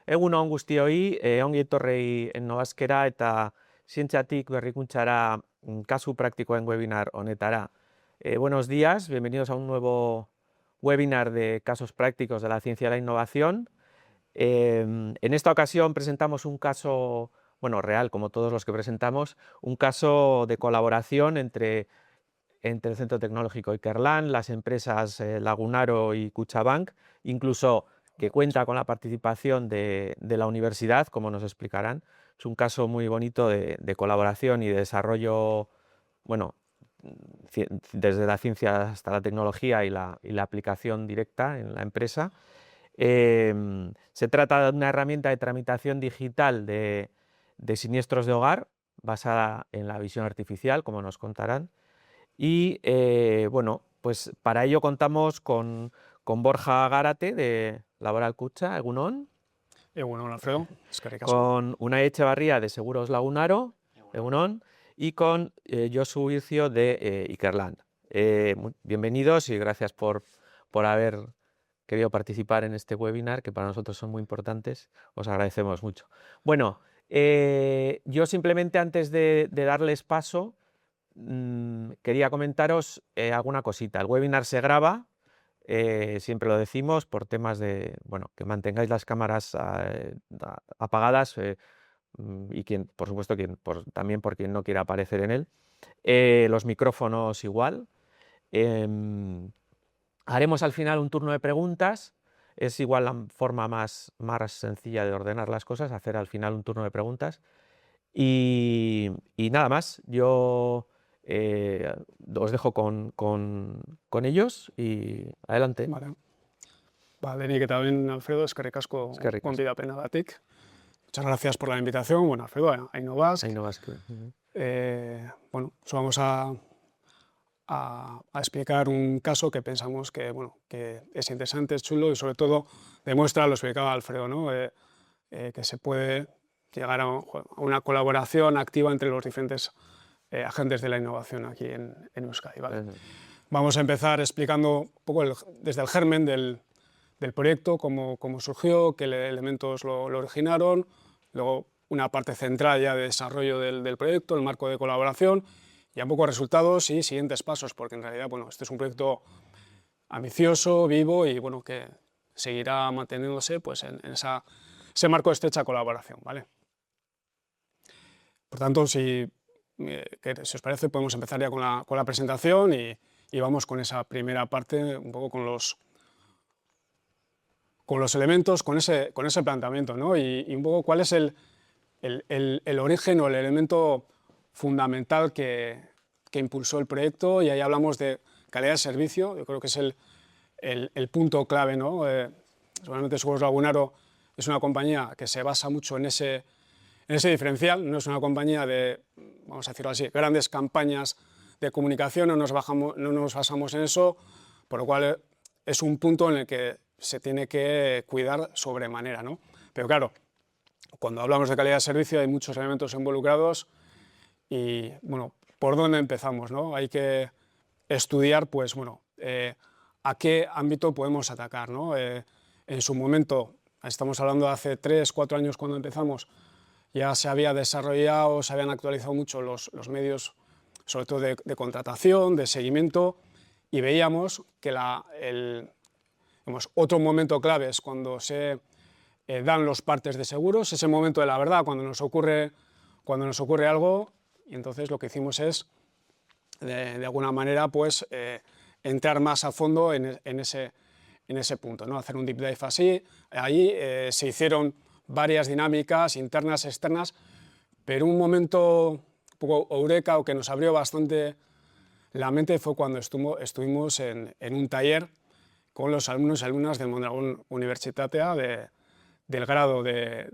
Egun on guztioi, ongi etorri Nobazkera eta zientziatik berrikuntzara kasu praktikoen webinar honetara. Buenos días, bienvenidos a un nuevo webinar de casos prácticos de la ciencia y la innovación. En esta ocasión presentamos un caso, bueno, real, como todos los que presentamos, un caso de colaboración entre el Centro Tecnológico Ikerlan, las empresas Lagunaro y Kutxabank, incluso que cuenta con la participación de la universidad, como nos explicarán. Es un caso muy bonito de colaboración y de desarrollo, bueno, desde la ciencia hasta la tecnología y la aplicación directa en la empresa. Se trata de una herramienta de tramitación digital de siniestros de hogar basada en la visión artificial, como nos contarán. Y bueno, pues para ello contamos con Borja Gárate de Laboral Kutxa, Egun on. Egun on, Alfredo, eskerrik asko. Con Unai Echevarría de Seguros Lagunaro, Egun on. Y con Josu Ircio de Ikerlan. Bienvenidos y gracias por haber querido participar en este webinar, que para nosotros son muy importantes. Os agradecemos mucho. Bueno, yo simplemente antes de darles paso, quería comentaros alguna cosita. El webinar se graba, siempre lo decimos, por temas de, bueno, que mantengáis las cámaras apagadas y por supuesto, también por quien no quiera aparecer en él. Los micrófonos igual. Haremos al final un turno de preguntas. Es igual la forma más sencilla de ordenar las cosas, hacer al final un turno de preguntas. Y nada más, yo os dejo con ellos y adelante. Vale, nik eta ben, Alfredo, eskerrik asko gonbidapenagatik. Muchas gracias por la invitación. Bueno, Alfredo, a Innovask. Bueno, vamos a explicar un caso que pensamos que, bueno, que es interesante, es chulo y sobre todo demuestra, lo explicaba Alfredo, ¿no? Que se puede llegar a una colaboración activa entre los diferentes agentes de la innovación aquí en Euskadi, ¿vale? Vamos a empezar explicando un poco desde el germen del proyecto, cómo surgió, qué elementos lo originaron, luego una parte central ya de desarrollo del proyecto, el marco de colaboración, y un poco resultados y siguientes pasos, porque en realidad, bueno, este es un proyecto ambicioso, vivo y, bueno, que seguirá manteniéndose pues, en ese marco de estrecha colaboración, ¿vale? Por tanto, si os parece, podemos empezar ya con la presentación y vamos con esa primera parte, un poco con los elementos, con ese planteamiento, ¿no? Y un poco cuál es el origen o el elemento fundamental que impulsó el proyecto, y ahí hablamos de calidad de servicio. Yo creo que es el punto clave, ¿no? Seguramente Seguros Lagunaro es una compañía que se basa mucho en ese diferencial, no es una compañía de, vamos a decirlo así, grandes campañas de comunicación, no nos basamos en eso, por lo cual es un punto en el que se tiene que cuidar sobremanera, ¿no? Pero claro, cuando hablamos de calidad de servicio hay muchos elementos involucrados y, bueno, ¿por dónde empezamos, no? Hay que estudiar, pues, bueno, a qué ámbito podemos atacar, ¿no? En su momento, estamos hablando de hace 3 o 4 años cuando empezamos, ya se había desarrollado, se habían actualizado mucho los medios, sobre todo de contratación, de seguimiento, y veíamos que otro momento clave es cuando se dan los partes de seguros, ese momento de la verdad, cuando nos ocurre algo, y entonces lo que hicimos es, de alguna manera, pues, entrar más a fondo en ese punto, ¿no? Hacer un deep dive así. Ahí se hicieron varias dinámicas internas, externas, pero un momento un poco eureka o que nos abrió bastante la mente fue cuando estuvimos en un taller con los alumnos y alumnas del Mondragón Universitatea del grado de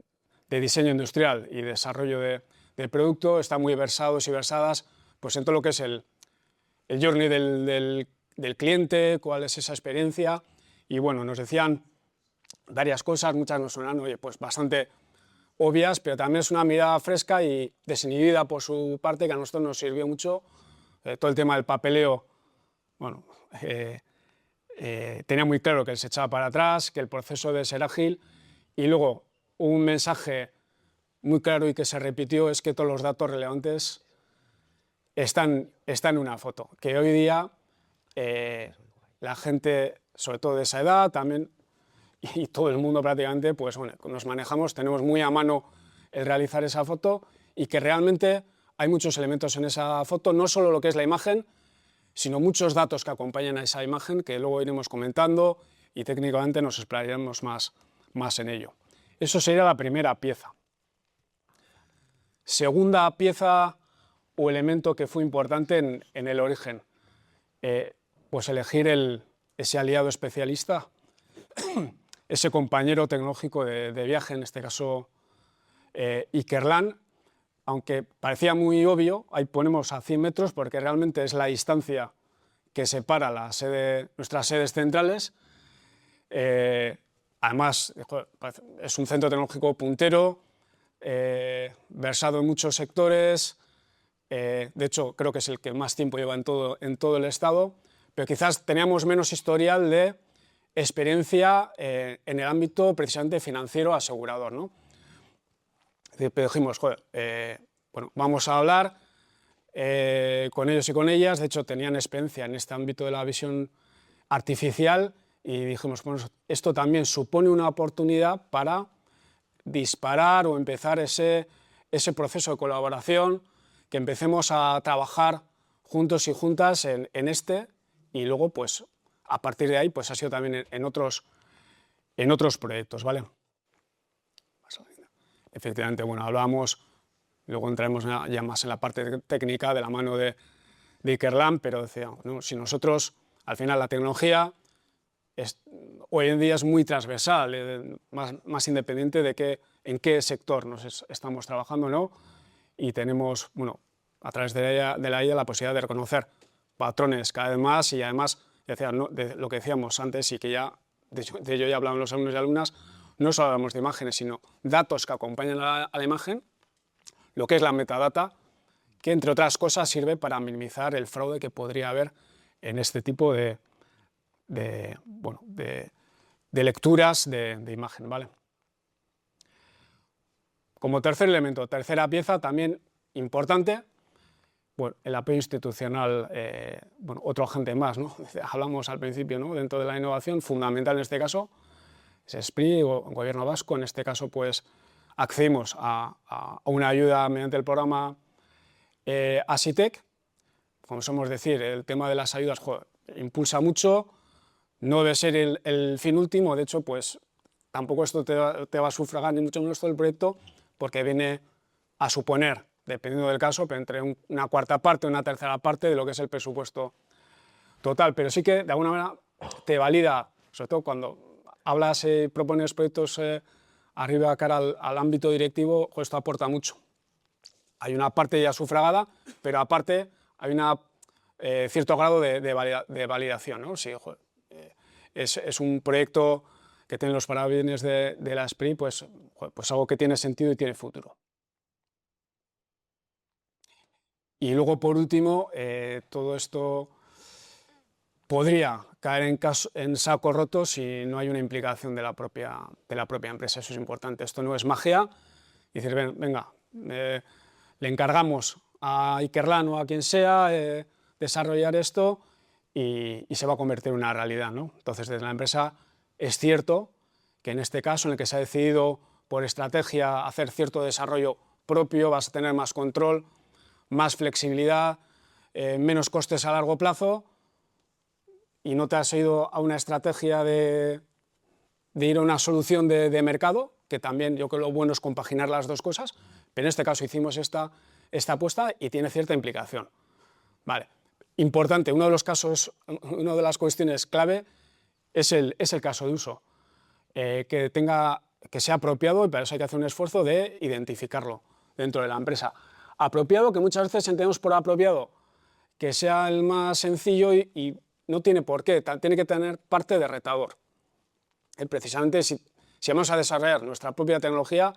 diseño industrial y desarrollo del producto. Están muy versados y versadas, pues, en todo lo que es el journey del cliente, cuál es esa experiencia, y bueno, nos decían varias cosas, muchas nos sonaron, oye, pues bastante obvias, pero también es una mirada fresca y desinhibida por su parte, que a nosotros nos sirvió mucho. Todo el tema del papeleo, bueno, tenía muy claro que él se echaba para atrás, que el proceso debe ser ágil, y luego un mensaje muy claro y que se repitió es que todos los datos relevantes están en una foto, que hoy día la gente, sobre todo de esa edad también, y todo el mundo prácticamente, pues bueno, nos manejamos, tenemos muy a mano el realizar esa foto y que realmente hay muchos elementos en esa foto, no solo lo que es la imagen, sino muchos datos que acompañan a esa imagen que luego iremos comentando y técnicamente nos explayaremos más en ello. Eso sería la primera pieza. Segunda pieza o elemento que fue importante en el origen, pues elegir ese aliado especialista, ese compañero tecnológico de viaje, en este caso Ikerlan, aunque parecía muy obvio, ahí ponemos a 100 metros porque realmente es la distancia que separa nuestras sedes centrales. Además, es un centro tecnológico puntero, versado en muchos sectores, de hecho creo que es el que más tiempo lleva en todo el estado, pero quizás teníamos menos historial de experiencia en el ámbito precisamente financiero asegurador, ¿no? Pero dijimos, joder, bueno, vamos a hablar con ellos y con ellas, de hecho tenían experiencia en este ámbito de la visión artificial y dijimos, bueno, esto también supone una oportunidad para disparar o empezar ese proceso de colaboración, que empecemos a trabajar juntos y juntas en y luego pues a partir de ahí pues ha sido también en otros proyectos, ¿vale? Efectivamente, bueno, hablábamos, luego entraremos ya más en la parte técnica de la mano de Ikerlan, pero decíamos, ¿no? Si nosotros, al final la tecnología hoy en día es muy transversal, más independiente de en qué sector nos estamos trabajando, ¿no? Y tenemos, bueno, a través de la IA la posibilidad de reconocer patrones cada vez más y además, ¿no? De lo que decíamos antes y que ya, de ello ya hablaban los alumnos y alumnas, no solo hablamos de imágenes, sino datos que acompañan a la imagen, lo que es la metadata, que entre otras cosas sirve para minimizar el fraude que podría haber en este tipo de lecturas de imagen, ¿vale? Como tercer elemento, tercera pieza también importante, bueno, el apoyo institucional, bueno, otro agente más, ¿no? Hablamos al principio, ¿no? Dentro de la innovación, fundamental en este caso, es SPRI, o Gobierno Vasco. En este caso, pues, accedimos a una ayuda mediante el programa ASITEC. Como somos decir, el tema de las ayudas, joder, impulsa mucho, no debe ser el fin último, de hecho, pues, tampoco esto te va a sufragar ni mucho menos todo el proyecto, porque viene a suponer, dependiendo del caso, pero entre una cuarta parte o una tercera parte de lo que es el presupuesto total. Pero sí que, de alguna manera, te valida, sobre todo cuando hablas y propones proyectos arriba cara al ámbito directivo, pues esto aporta mucho. Hay una parte ya sufragada, pero aparte hay un cierto grado de validación, ¿no? Sí, joder, es un proyecto que tiene los parabienes de la SPRI, pues algo que tiene sentido y tiene futuro. Y luego, por último, todo esto podría caer en saco roto si no hay una implicación de la propia empresa. Eso es importante. Esto no es magia. Decir, venga, le encargamos a Ikerlan o a quien sea desarrollar esto y se va a convertir en una realidad, ¿no? Entonces, desde la empresa es cierto que en este caso, en el que se ha decidido por estrategia hacer cierto desarrollo propio, vas a tener más control, más flexibilidad, menos costes a largo plazo, y no te has ido a una estrategia de ir a una solución de mercado, que también yo creo que lo bueno es compaginar las dos cosas, pero en este caso hicimos esta apuesta y tiene cierta implicación. Vale. Importante, uno de las cuestiones clave es el caso de uso, que sea apropiado, y para eso hay que hacer un esfuerzo de identificarlo dentro de la empresa. Apropiado, que muchas veces entendemos por apropiado que sea el más sencillo y no tiene por qué, tiene que tener parte de retador. Precisamente si vamos a desarrollar nuestra propia tecnología,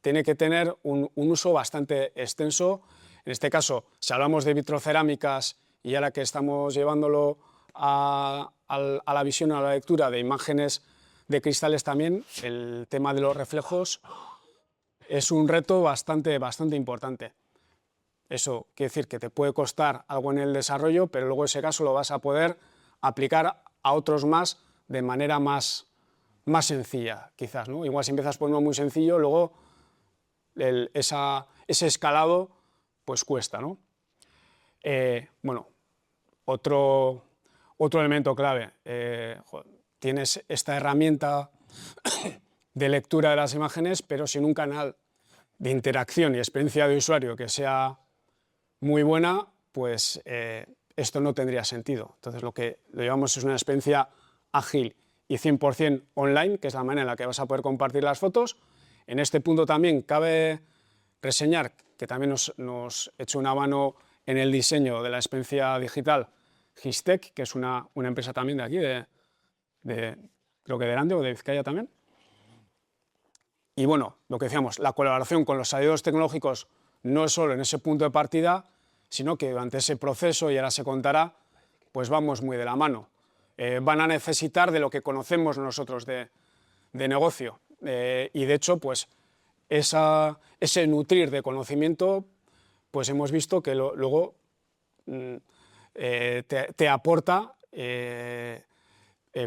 tiene que tener un uso bastante extenso. En este caso, si hablamos de vitrocerámicas y ahora que estamos llevándolo a la visión, a la lectura de imágenes de cristales también, el tema de los reflejos es un reto bastante importante. Eso quiere decir que te puede costar algo en el desarrollo, pero luego ese caso lo vas a poder aplicar a otros más de manera más sencilla, quizás, ¿no? Igual si empiezas por uno muy sencillo, luego ese escalado pues cuesta, ¿no? Bueno, otro elemento clave, tienes esta herramienta de lectura de las imágenes, pero sin un canal de interacción y experiencia de usuario que sea muy buena, pues esto no tendría sentido. Entonces lo que lo llevamos es una experiencia ágil y 100% online, que es la manera en la que vas a poder compartir las fotos. En este punto también cabe reseñar que también nos echó una mano en el diseño de la experiencia digital Gistec, que es una empresa también de aquí, creo que de Grande o de Vizcaya también. Y bueno, lo que decíamos, la colaboración con los aliados tecnológicos no es solo en ese punto de partida, sino que durante ese proceso, y ahora se contará, pues vamos muy de la mano. Van a necesitar de lo que conocemos nosotros de negocio. Y de hecho, pues ese nutrir de conocimiento, pues hemos visto que luego te aporta,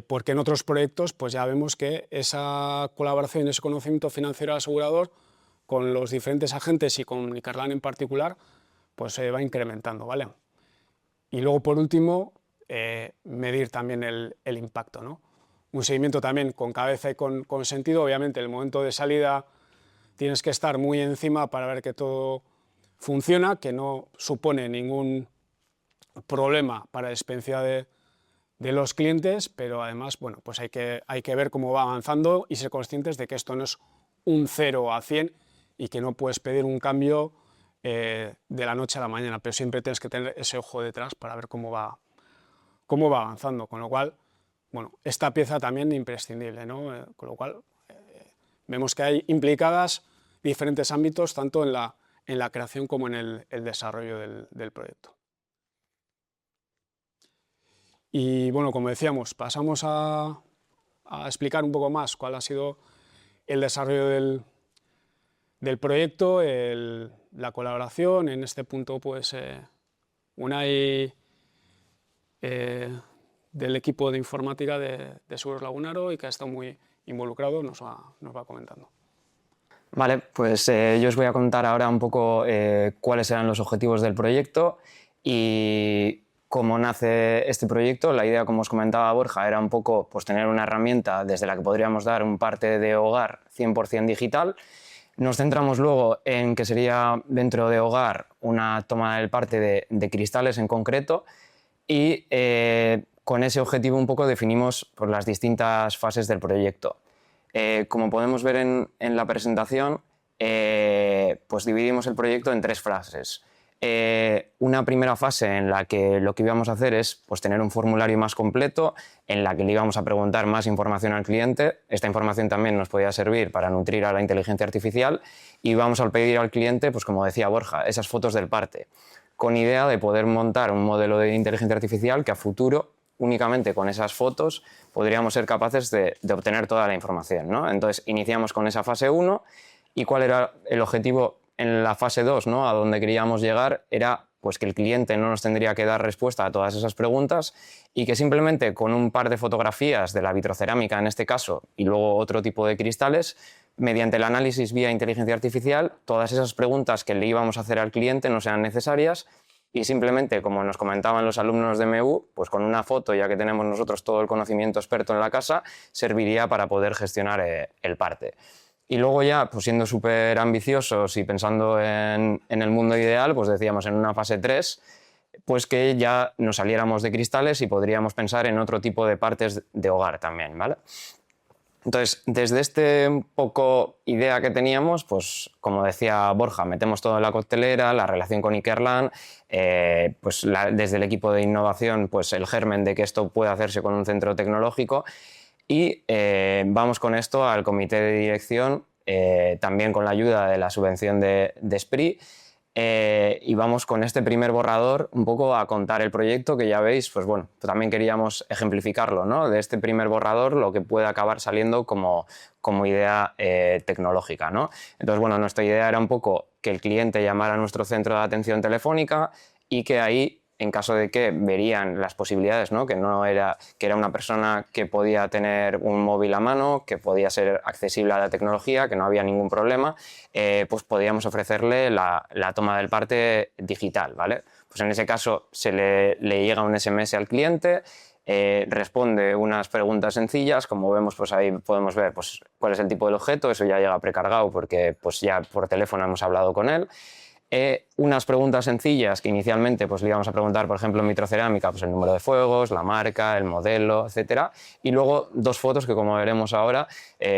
porque en otros proyectos pues ya vemos que esa colaboración, ese conocimiento financiero del asegurador con los diferentes agentes y con Ikerlan en particular, pues se va incrementando, ¿vale? Y luego, por último, medir también el impacto, ¿no? Un seguimiento también con cabeza y con sentido. Obviamente, en el momento de salida tienes que estar muy encima para ver que todo funciona, que no supone ningún problema para la experiencia de los clientes, pero además, bueno, pues hay que ver cómo va avanzando y ser conscientes de que esto no es un 0 a 100 y que no puedes pedir un cambio de la noche a la mañana, pero siempre tienes que tener ese ojo detrás para ver cómo va avanzando, con lo cual, bueno, esta pieza también imprescindible, ¿no? Con lo cual vemos que hay implicadas diferentes ámbitos, tanto en la creación como en el desarrollo del proyecto. Y bueno, como decíamos, pasamos a explicar un poco más cuál ha sido el desarrollo del proyecto, la colaboración. En este punto, pues, Unai del equipo de informática de Seguros Lagunaro y que ha estado muy involucrado, nos va comentando. Vale, pues yo os voy a contar ahora un poco cuáles eran los objetivos del proyecto y cómo nace este proyecto. La idea, como os comentaba Borja, era un poco pues, tener una herramienta desde la que podríamos dar un parte de hogar 100% digital. Nos centramos luego en que sería dentro de hogar una toma del parte de cristales en concreto y con ese objetivo un poco definimos pues, las distintas fases del proyecto. Como podemos ver en la presentación, pues dividimos el proyecto en 3 fases. Una primera fase en la que lo que íbamos a hacer es pues, tener un formulario más completo en la que le íbamos a preguntar más información al cliente. Esta información también nos podía servir para nutrir a la inteligencia artificial y vamos a pedir al cliente, pues como decía Borja, esas fotos del parte, con idea de poder montar un modelo de inteligencia artificial que a futuro, únicamente con esas fotos, podríamos ser capaces de obtener toda la información, ¿no? Entonces iniciamos con esa fase 1 y cuál era el objetivo en la fase 2, ¿no? A donde queríamos llegar era pues, que el cliente no nos tendría que dar respuesta a todas esas preguntas y que simplemente con un par de fotografías de la vitrocerámica en este caso y luego otro tipo de cristales, mediante el análisis vía inteligencia artificial, todas esas preguntas que le íbamos a hacer al cliente no sean necesarias y simplemente, como nos comentaban los alumnos de MU, pues con una foto, ya que tenemos nosotros todo el conocimiento experto en la casa, serviría para poder gestionar el parte. Y luego ya, pues siendo súper ambiciosos y pensando en el mundo ideal, pues decíamos en una fase 3, pues que ya nos saliéramos de cristales y podríamos pensar en otro tipo de partes de hogar también, ¿vale? Entonces, desde este un poco idea que teníamos, pues como decía Borja, metemos todo en la coctelera, la relación con Ikerlan, pues desde el equipo de innovación, pues el germen de que esto puede hacerse con un centro tecnológico y vamos con esto al comité de dirección, también con la ayuda de la subvención de SPRI y vamos con este primer borrador un poco a contar el proyecto, que ya veis, pues bueno, también queríamos ejemplificarlo, ¿no? De este primer borrador, lo que puede acabar saliendo como idea tecnológica, ¿no? Entonces, bueno, nuestra idea era un poco que el cliente llamara a nuestro centro de atención telefónica y que ahí, en caso de que verían las posibilidades, ¿no? Que era una persona que podía tener un móvil a mano, que podía ser accesible a la tecnología, que no había ningún problema, pues podíamos ofrecerle la toma del parte digital, ¿vale? Pues en ese caso le llega un SMS al cliente, responde unas preguntas sencillas, como vemos, pues ahí podemos ver pues, cuál es el tipo del objeto, eso ya llega precargado porque pues ya por teléfono hemos hablado con él. Unas preguntas sencillas que inicialmente pues, le íbamos a preguntar, por ejemplo, en vitrocerámica, pues el número de fuegos, la marca, el modelo, etcétera. Y luego 2 fotos que, como veremos ahora,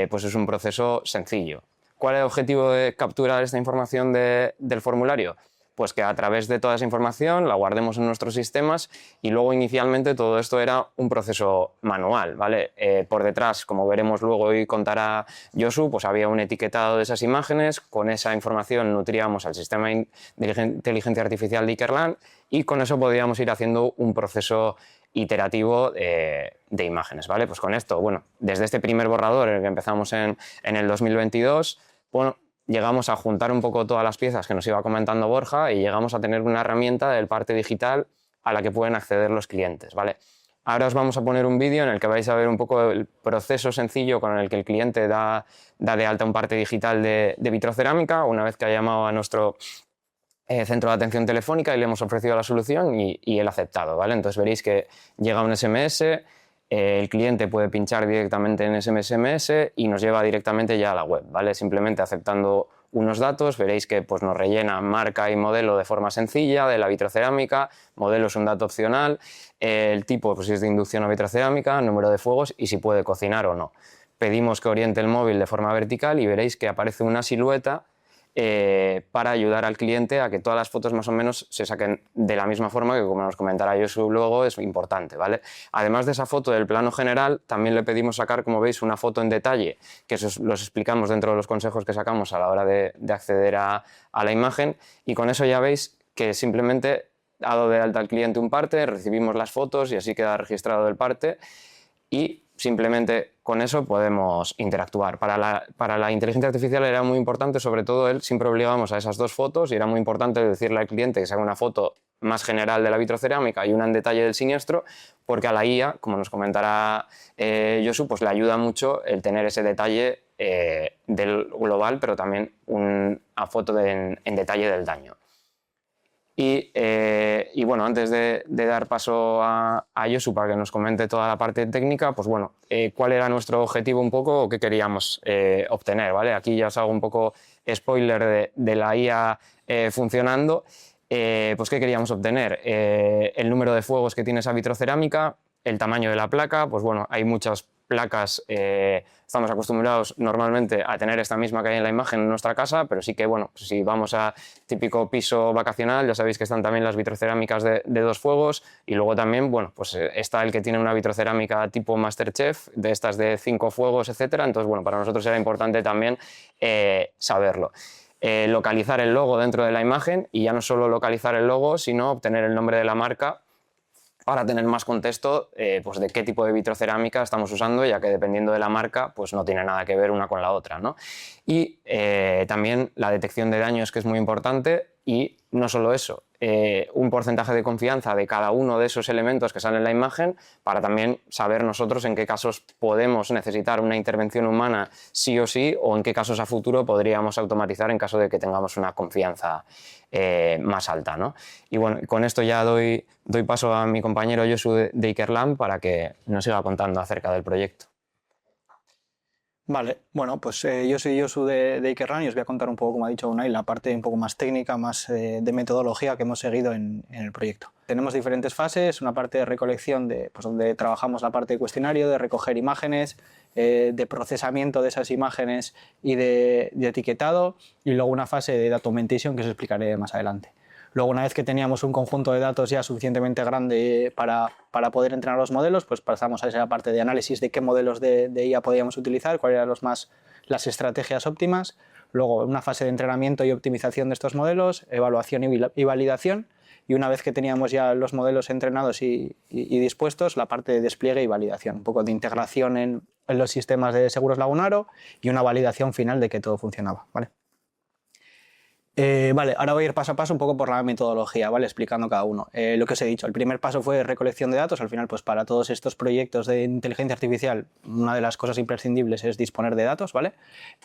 pues es un proceso sencillo. ¿Cuál es el objetivo de capturar esta información del formulario? Pues que a través de toda esa información la guardemos en nuestros sistemas y luego inicialmente todo esto era un proceso manual, ¿vale? Por detrás, como veremos luego y contará Josu, pues había un etiquetado de esas imágenes, con esa información nutríamos al sistema de inteligencia artificial de Ikerlan y con eso podíamos ir haciendo un proceso iterativo de imágenes, ¿vale? Pues con esto, bueno, desde este primer borrador, el que empezamos en el 2022, bueno, llegamos a juntar un poco todas las piezas que nos iba comentando Borja y llegamos a tener una herramienta del parte digital a la que pueden acceder los clientes, ¿vale? Ahora os vamos a poner un vídeo en el que vais a ver un poco el proceso sencillo con el que el cliente da de alta un parte digital de vitrocerámica una vez que ha llamado a nuestro centro de atención telefónica y le hemos ofrecido la solución y él ha aceptado, ¿vale? Entonces veréis que llega un SMS, el cliente puede pinchar directamente en ese SMS y nos lleva directamente ya a la web, ¿vale? Simplemente aceptando unos datos, veréis que pues, nos rellena marca y modelo de forma sencilla de la vitrocerámica, modelo es un dato opcional, el tipo pues, si es de inducción a vitrocerámica, número de fuegos y si puede cocinar o no. Pedimos que oriente el móvil de forma vertical y veréis que aparece una silueta para ayudar al cliente a que todas las fotos más o menos se saquen de la misma forma, que como nos comentará Josu luego es importante, ¿vale? Además de esa foto del plano general, también le pedimos sacar, como veis, una foto en detalle, que eso los explicamos dentro de los consejos que sacamos a la hora de acceder a la imagen, y con eso ya veis que simplemente ha dado de alta al cliente un parte, recibimos las fotos y así queda registrado el parte y simplemente con eso podemos interactuar. Para la inteligencia artificial era muy importante, sobre todo él siempre obligábamos a esas 2 fotos y era muy importante decirle al cliente que se haga una foto más general de la vitrocerámica y una en detalle del siniestro, porque a la IA, como nos comentará Josu, pues le ayuda mucho el tener ese detalle del global, pero también una foto en detalle del daño. Y bueno, antes de dar paso a Josu para que nos comente toda la parte técnica, pues bueno, ¿cuál era nuestro objetivo un poco o qué queríamos obtener? ¿Vale? Aquí ya os hago un poco spoiler de la IA funcionando. Pues ¿qué queríamos obtener? El número de fuegos que tiene esa vitrocerámica, el tamaño de la placa, pues bueno, hay muchas placas, estamos acostumbrados normalmente a tener esta misma que hay en la imagen en nuestra casa, pero sí que, bueno, pues si vamos a típico piso vacacional, ya sabéis que están también las vitrocerámicas de 2 fuegos y luego también, bueno, pues está el que tiene una vitrocerámica tipo Masterchef, de estas de 5 fuegos, etcétera. Entonces, bueno, para nosotros era importante también saberlo. Localizar el logo dentro de la imagen y ya no solo localizar el logo, sino obtener el nombre de la marca para tener más contexto pues de qué tipo de vitrocerámica estamos usando, ya que dependiendo de la marca pues no tiene nada que ver una con la otra, ¿no? Y también la detección de daños, que es muy importante, y no solo eso, un porcentaje de confianza de cada uno de esos elementos que salen en la imagen para también saber nosotros en qué casos podemos necesitar una intervención humana sí o sí o en qué casos a futuro podríamos automatizar en caso de que tengamos una confianza más alta, ¿no? Y bueno, con esto ya doy paso a mi compañero Josu de Ikerlan para que nos siga contando acerca del proyecto. Vale, bueno, pues yo soy Josu de Ikerlan y os voy a contar un poco, como ha dicho Unai, la parte un poco más técnica, más de metodología que hemos seguido en el proyecto. Tenemos diferentes fases, una parte de recolección, pues donde trabajamos la parte de cuestionario, de recoger imágenes, de procesamiento de esas imágenes y de etiquetado, y luego una fase de data augmentation que os explicaré más adelante. Luego, una vez que teníamos un conjunto de datos ya suficientemente grande para poder entrenar los modelos, pues pasamos a esa parte de análisis de qué modelos de IA podíamos utilizar, cuáles eran las estrategias óptimas. luego una fase de entrenamiento y optimización de estos modelos, evaluación y validación, y una vez que teníamos ya los modelos entrenados y dispuestos, la parte de despliegue y validación, un poco de integración en los sistemas de seguros Lagunaro y una validación final de que todo funcionaba, ¿vale? Vale, ahora voy a ir paso a paso un poco por la metodología, ¿vale? Explicando cada uno. Lo que os he dicho, el primer paso fue recolección de datos. Al final, pues para todos estos proyectos de inteligencia artificial, una de las cosas imprescindibles es disponer de datos, ¿vale?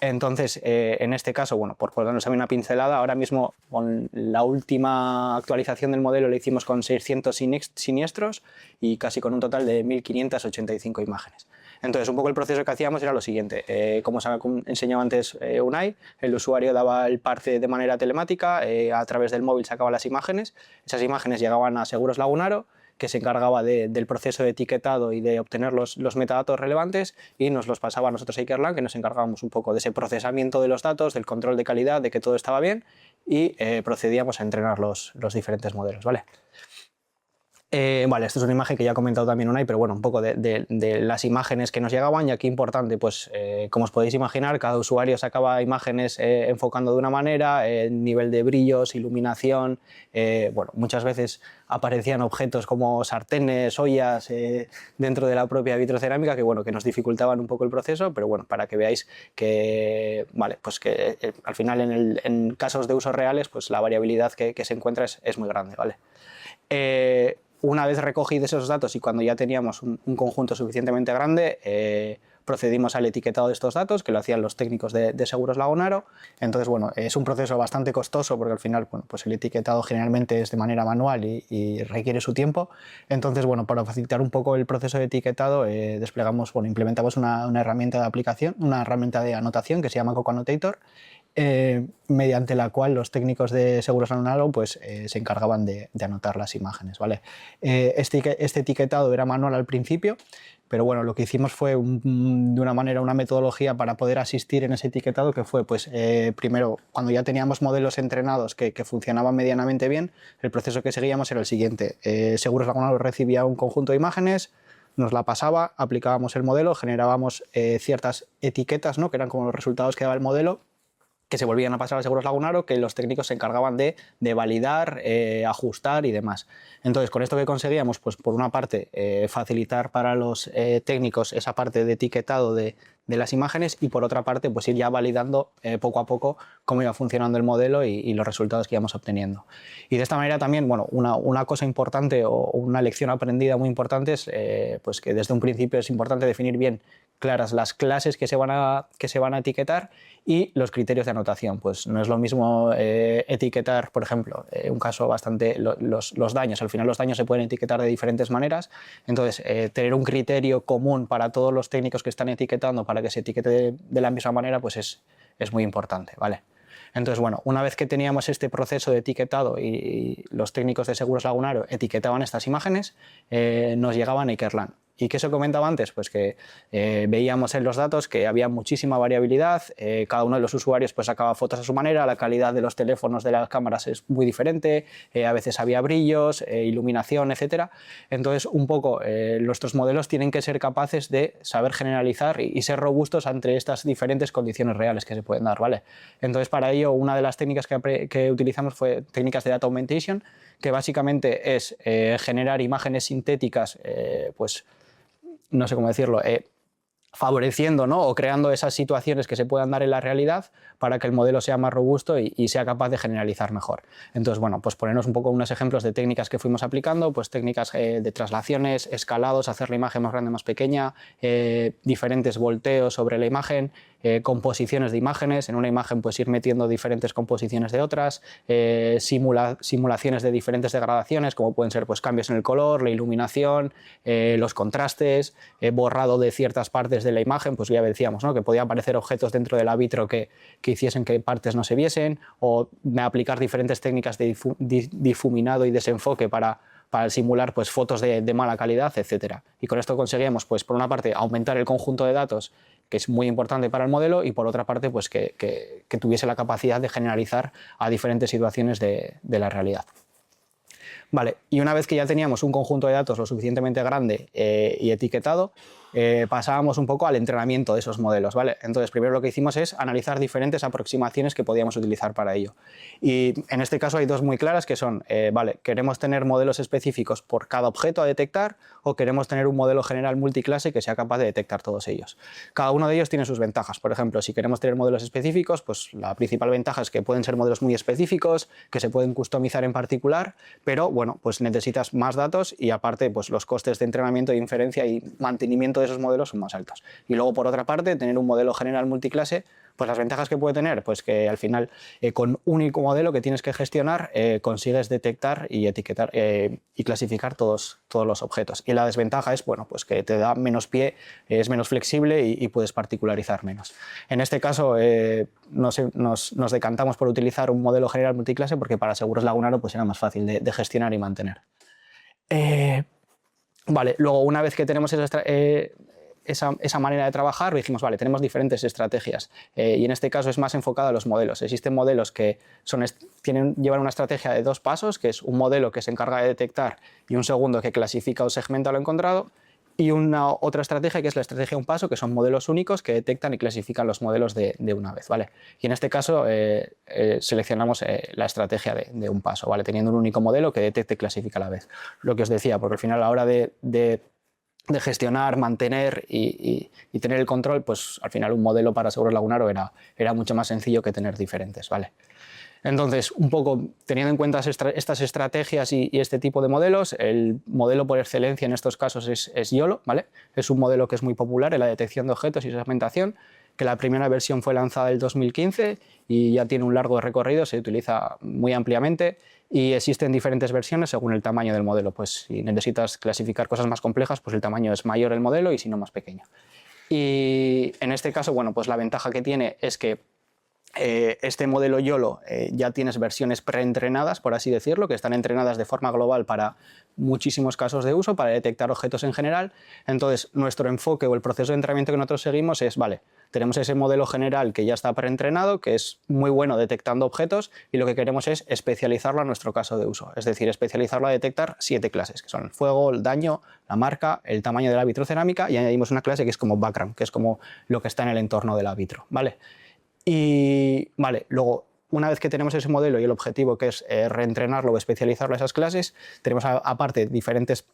Entonces, en este caso, bueno, por ponernos a mí una pincelada, ahora mismo con la última actualización del modelo lo hicimos con 600 siniestros y casi con un total de 1585 imágenes. Entonces, un poco el proceso que hacíamos era lo siguiente. Como os ha enseñado antes Unai, el usuario daba el parte de manera telemática, a través del móvil sacaba las imágenes, esas imágenes llegaban a Seguros Lagunaro, que se encargaba del proceso de etiquetado y de obtener los metadatos relevantes, y nos los pasaba a nosotros a Ikerlan, que nos encargábamos un poco de ese procesamiento de los datos, del control de calidad, de que todo estaba bien, y procedíamos a entrenar los diferentes modelos, ¿vale? Vale, esta es una imagen que ya ha comentado también Unai, pero bueno, un poco de las imágenes que nos llegaban. Y aquí importante, pues como os podéis imaginar, cada usuario sacaba imágenes enfocando de una manera, nivel de brillos, iluminación, bueno, muchas veces aparecían objetos como sartenes, ollas dentro de la propia vitrocerámica que, bueno, que nos dificultaban un poco el proceso, pero bueno, para que veáis que, vale, pues que al final en casos de usos reales, pues la variabilidad que se encuentra es muy grande, ¿vale? Una vez recogidos esos datos y cuando ya teníamos un conjunto suficientemente grande, procedimos al etiquetado de estos datos, que lo hacían los técnicos de Seguros Lagunaro. Entonces, bueno, es un proceso bastante costoso porque al final, bueno, pues el etiquetado generalmente es de manera manual y requiere su tiempo. Entonces, bueno, para facilitar un poco el proceso de etiquetado, desplegamos, bueno, implementamos una herramienta de aplicación, una herramienta de anotación que se llama Coco Annotator, mediante la cual los técnicos de Seguros Lagunaro pues, se encargaban de anotar las imágenes, ¿vale? Este etiquetado era manual al principio, pero bueno, lo que hicimos fue de una manera, una metodología para poder asistir en ese etiquetado, que fue, pues, primero, cuando ya teníamos modelos entrenados que funcionaban medianamente bien, el proceso que seguíamos era el siguiente. Seguros Lagunaro recibía un conjunto de imágenes, nos la pasaba, aplicábamos el modelo, generábamos ciertas etiquetas, ¿no?, que eran como los resultados que daba el modelo, que se volvían a pasar a Seguros Lagunaro, que los técnicos se encargaban de validar, ajustar y demás. Entonces, con esto que conseguíamos, pues por una parte, facilitar para los técnicos esa parte de etiquetado de las imágenes, y por otra parte, pues ir ya validando poco a poco cómo iba funcionando el modelo y los resultados que íbamos obteniendo. Y de esta manera también, bueno, una cosa importante o una lección aprendida muy importante es pues que desde un principio es importante definir bien claras las clases que se van a etiquetar y los criterios de anotación. Pues no es lo mismo etiquetar, por ejemplo, un caso bastante, los daños. Al final los daños se pueden etiquetar de diferentes maneras, entonces tener un criterio común para todos los técnicos que están etiquetando para que se etiquete de la misma manera, pues es muy importante, ¿vale? Entonces, bueno, una vez que teníamos este proceso de etiquetado y los técnicos de Seguros Lagunaro etiquetaban estas imágenes, nos llegaban a Ikerlan. ¿Y qué se comentaba antes? Pues que veíamos en los datos que había muchísima variabilidad, cada uno de los usuarios pues sacaba fotos a su manera, la calidad de los teléfonos, de las cámaras es muy diferente, a veces había brillos, iluminación, etc. Entonces, un poco, nuestros modelos tienen que ser capaces de saber generalizar y ser robustos ante estas diferentes condiciones reales que se pueden dar, ¿vale? Entonces, para ello, una de las técnicas que utilizamos fue técnicas de data augmentation, que básicamente es generar imágenes sintéticas, pues no sé cómo decirlo, favoreciendo, ¿no?, o creando esas situaciones que se puedan dar en la realidad para que el modelo sea más robusto y sea capaz de generalizar mejor. Entonces, bueno, pues ponernos un poco unos ejemplos de técnicas que fuimos aplicando, pues técnicas de traslaciones, escalados, hacer la imagen más grande, más pequeña, diferentes volteos sobre la imagen, composiciones de imágenes, en una imagen pues ir metiendo diferentes composiciones de otras, simulaciones de diferentes degradaciones, como pueden ser pues cambios en el color, la iluminación, los contrastes, borrado de ciertas partes de la imagen, pues ya decíamos, ¿no?, que podía aparecer objetos dentro de la vitro que hiciesen que partes no se viesen, o aplicar diferentes técnicas de difuminado y desenfoque para simular pues, fotos de mala calidad, etc. Y con esto conseguíamos, pues, por una parte, aumentar el conjunto de datos, que es muy importante para el modelo, y por otra parte, pues, que tuviese la capacidad de generalizar a diferentes situaciones de la realidad. Vale, y una vez que ya teníamos un conjunto de datos lo suficientemente grande y etiquetado, pasábamos un poco al entrenamiento de esos modelos, ¿vale? Entonces, primero lo que hicimos es analizar diferentes aproximaciones que podíamos utilizar para ello. Y en este caso hay dos muy claras que son, vale, queremos tener modelos específicos por cada objeto a detectar o queremos tener un modelo general multiclase que sea capaz de detectar todos ellos. Cada uno de ellos tiene sus ventajas. Por ejemplo, si queremos tener modelos específicos, pues la principal ventaja es que pueden ser modelos muy específicos, que se pueden customizar en particular, pero bueno, pues necesitas más datos y aparte pues los costes de entrenamiento, de inferencia y mantenimiento de esos modelos son más altos. Y luego, por otra parte, tener un modelo general multiclase, pues las ventajas que puede tener, pues que al final con un único modelo que tienes que gestionar consigues detectar y etiquetar y clasificar todos los objetos. Y la desventaja es, bueno, pues que te da menos pie, es menos flexible y puedes particularizar menos. En este caso nos decantamos por utilizar un modelo general multiclase porque para Seguros Lagunaro pues era más fácil de gestionar y mantener. Vale, luego una vez que tenemos esa manera de trabajar, dijimos, vale, tenemos diferentes estrategias y en este caso es más enfocado a los modelos. Existen modelos que llevan una estrategia de 2 pasos, que es un modelo que se encarga de detectar y un segundo que clasifica o segmenta lo encontrado, y otra estrategia que es la estrategia de un paso, que son modelos únicos que detectan y clasifican los modelos de una vez, ¿vale? Y en este caso seleccionamos la estrategia de un paso, ¿vale? Teniendo un único modelo que detecte y clasifica a la vez. Lo que os decía, porque al final a la hora de gestionar, mantener y tener el control, pues al final un modelo para Seguros Lagunaro era mucho más sencillo que tener diferentes, ¿vale? Entonces, un poco teniendo en cuenta estas estrategias y este tipo de modelos, el modelo por excelencia en estos casos es YOLO, ¿vale? Es un modelo que es muy popular en la detección de objetos y segmentación, que la primera versión fue lanzada en el 2015 y ya tiene un largo recorrido, se utiliza muy ampliamente y existen diferentes versiones según el tamaño del modelo. Pues si necesitas clasificar cosas más complejas, pues el tamaño es mayor el modelo y si no más pequeño. Y en este caso, bueno, pues la ventaja que tiene es que este modelo YOLO ya tienes versiones preentrenadas, por así decirlo, que están entrenadas de forma global para muchísimos casos de uso, para detectar objetos en general. Entonces, nuestro enfoque o el proceso de entrenamiento que nosotros seguimos es, vale, tenemos ese modelo general que ya está preentrenado, que es muy bueno detectando objetos y lo que queremos es especializarlo a nuestro caso de uso. Es decir, especializarlo a detectar 7 clases, que son el fuego, el daño, la marca, el tamaño de la vitrocerámica y añadimos una clase que es como background, que es como lo que está en el entorno de la vitro, ¿vale? Y vale, luego, una vez que tenemos ese modelo y el objetivo que es reentrenarlo o especializarlo a esas clases, tenemos aparte diferentes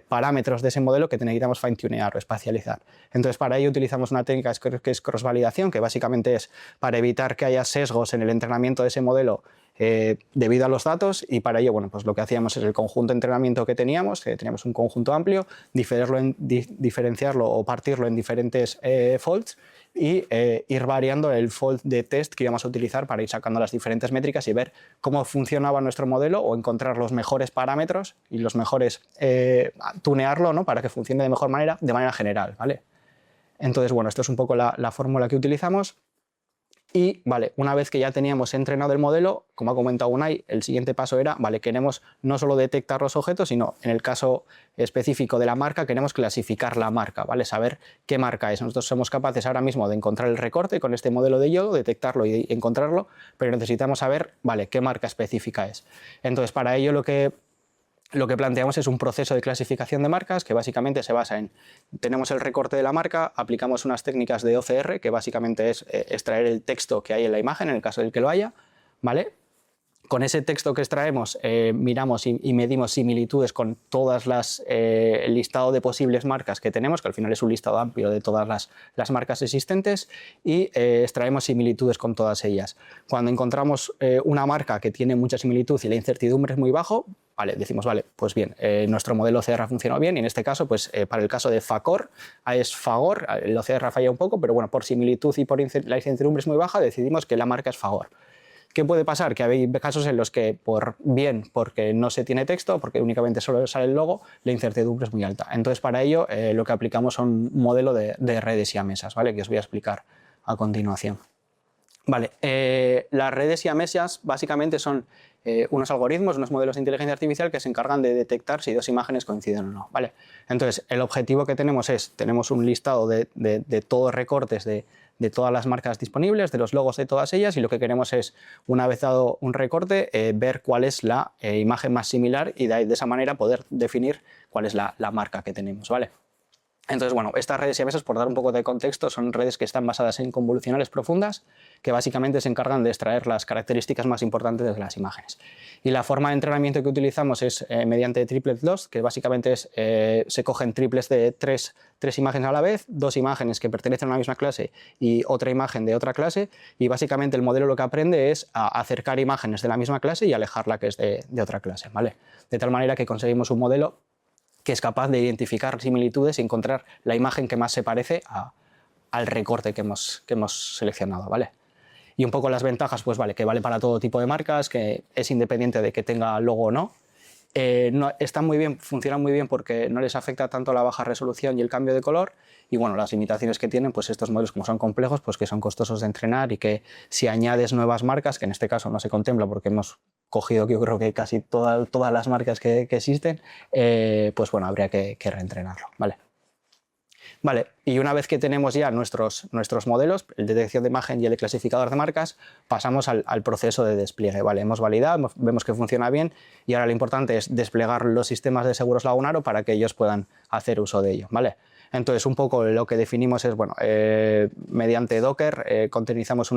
parámetros de ese modelo que necesitamos fine-tunear o espacializar. Entonces, para ello utilizamos una técnica que es cross-validación, que básicamente es para evitar que haya sesgos en el entrenamiento de ese modelo debido a los datos y para ello, bueno, pues lo que hacíamos es el conjunto de entrenamiento que teníamos un conjunto amplio, diferenciarlo o partirlo en diferentes faults y ir variando el fault de test que íbamos a utilizar para ir sacando las diferentes métricas y ver cómo funcionaba nuestro modelo o encontrar los mejores parámetros y los mejores, tunearlo, ¿no? Para que funcione de mejor manera, de manera general, ¿vale? Entonces, bueno, esto es un poco la fórmula que utilizamos. Y, vale, una vez que ya teníamos entrenado el modelo, como ha comentado Unai, el siguiente paso era, vale, queremos no solo detectar los objetos, sino en el caso específico de la marca, queremos clasificar la marca, ¿vale? Saber qué marca es. Nosotros somos capaces ahora mismo de encontrar el recorte con este modelo de YOLO, detectarlo y encontrarlo, pero necesitamos saber, vale, qué marca específica es. Entonces, para ello lo que planteamos es un proceso de clasificación de marcas que básicamente se basa en, tenemos el recorte de la marca, aplicamos unas técnicas de OCR, que básicamente es extraer el texto que hay en la imagen, en el caso del que lo haya, ¿vale? Con ese texto que extraemos miramos y medimos similitudes con todas el listado de posibles marcas que tenemos, que al final es un listado amplio de todas las marcas existentes, y extraemos similitudes con todas ellas. Cuando encontramos una marca que tiene mucha similitud y la incertidumbre es muy bajo, vale, decimos, vale, pues bien, nuestro modelo OCR ha funcionado bien y en este caso, pues para el caso de FACOR, es FAGOR, el OCR falla un poco, pero bueno, por similitud y por la incertidumbre es muy baja, decidimos que la marca es FAGOR. ¿Qué puede pasar? Que hay casos en los que, porque no se tiene texto, porque únicamente solo sale el logo, la incertidumbre es muy alta. Entonces, para ello, lo que aplicamos son un modelo de redes siamesas, ¿vale? Que os voy a explicar a continuación. Vale, las redes siamesas básicamente son unos algoritmos, unos modelos de inteligencia artificial que se encargan de detectar si 2 imágenes coinciden o no, ¿vale? Entonces, el objetivo que tenemos tenemos un listado de todos recortes de todas las marcas disponibles, de los logos de todas ellas, y lo que queremos es, una vez dado un recorte, ver cuál es la imagen más similar y de esa manera poder definir cuál es la marca que tenemos, ¿vale? Entonces, bueno, estas redes siamesas, por dar un poco de contexto, son redes que están basadas en convolucionales profundas, que básicamente se encargan de extraer las características más importantes de las imágenes. Y la forma de entrenamiento que utilizamos es mediante triplet loss, que básicamente es, se cogen triples de tres imágenes a la vez, 2 imágenes que pertenecen a una misma clase y otra imagen de otra clase, y básicamente el modelo lo que aprende es a acercar imágenes de la misma clase y alejar la que es de otra clase, ¿vale? De tal manera que conseguimos un modelo que es capaz de identificar similitudes y encontrar la imagen que más se parece al recorte que hemos seleccionado, ¿vale? Y un poco las ventajas, pues vale, que vale para todo tipo de marcas, que es independiente de que tenga logo o no. Están muy bien, funcionan muy bien porque no les afecta tanto la baja resolución y el cambio de color. Y bueno, las limitaciones que tienen, pues estos modelos como son complejos, pues que son costosos de entrenar y que si añades nuevas marcas, que en este caso no se contempla porque hemos cogido yo creo que casi todas las marcas que existen, pues bueno, habría que reentrenarlo, ¿vale? Vale, y una vez que tenemos ya nuestros modelos, el de detección de imagen y el de clasificador de marcas, pasamos al proceso de despliegue. Vale, hemos validado, vemos que funciona bien y ahora lo importante es desplegar los sistemas de seguros Lagunaro para que ellos puedan hacer uso de ello, ¿vale? Entonces, un poco lo que definimos es, bueno, mediante Docker containerizamos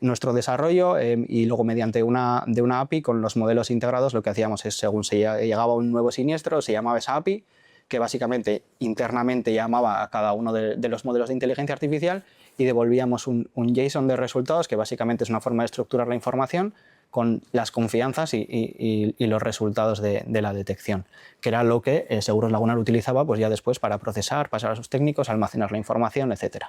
nuestro desarrollo y luego mediante una API con los modelos integrados lo que hacíamos es, según se llegaba un nuevo siniestro, se llamaba esa API, que básicamente internamente llamaba a cada uno de los modelos de inteligencia artificial y devolvíamos un JSON de resultados, que básicamente es una forma de estructurar la información con las confianzas y los resultados de la detección, que era lo que Seguros Lagunaro utilizaba pues ya después para procesar, pasar a sus técnicos, almacenar la información, etc.